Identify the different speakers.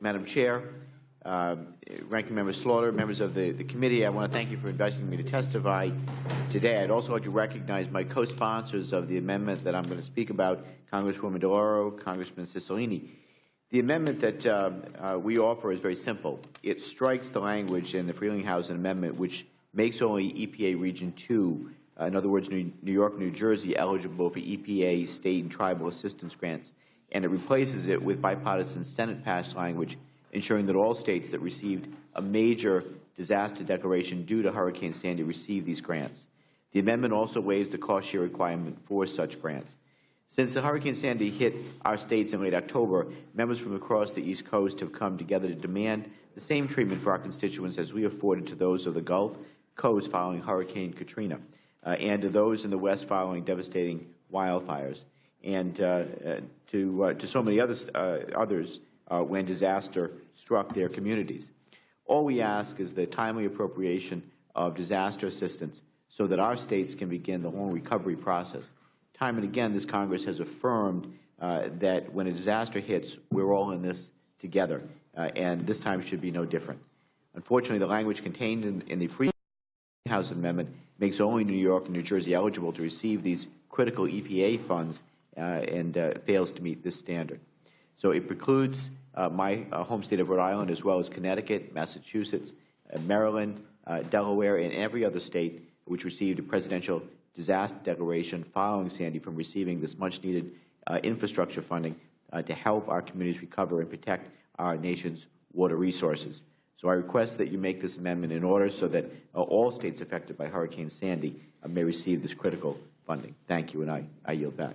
Speaker 1: Madam Chair, Ranking Member Slaughter, members of the committee, I want to thank you for inviting me to testify today. I'd also like to recognize my co-sponsors of the amendment that I'm going to speak about, Congresswoman DeLauro, Congressman Cicilline. The amendment that we offer is very simple. It strikes the language in the Frelinghuysen Amendment, which makes only EPA Region 2, in other words, New York and New Jersey, eligible for EPA state and tribal assistance grants, and it replaces it with bipartisan Senate-passed language ensuring that all states that received a major disaster declaration due to Hurricane Sandy receive these grants. The amendment also waives the cost share requirement for such grants. Since the Hurricane Sandy hit our states in late October, members from across the East Coast have come together to demand the same treatment for our constituents as we afforded to those of the Gulf Coast following Hurricane Katrina, and to those in the West following devastating wildfires, and to so many others when disaster struck their communities. All we ask is the timely appropriation of disaster assistance so that our states can begin the long recovery process. Time and again, this Congress has affirmed that when a disaster hits, we're all in this together, and this time should be no different. Unfortunately, the language contained in the Frelinghuysen Amendment makes only New York and New Jersey eligible to receive these critical EPA funds and fails to meet this standard. So it precludes my home state of Rhode Island, as well as Connecticut, Massachusetts, Maryland, Delaware, and every other state which received a presidential disaster declaration following Sandy from receiving this much-needed infrastructure funding to help our communities recover and protect our nation's water resources. So I request that you make this amendment in order so that all states affected by Hurricane Sandy may receive this critical funding. Thank you, and I yield back.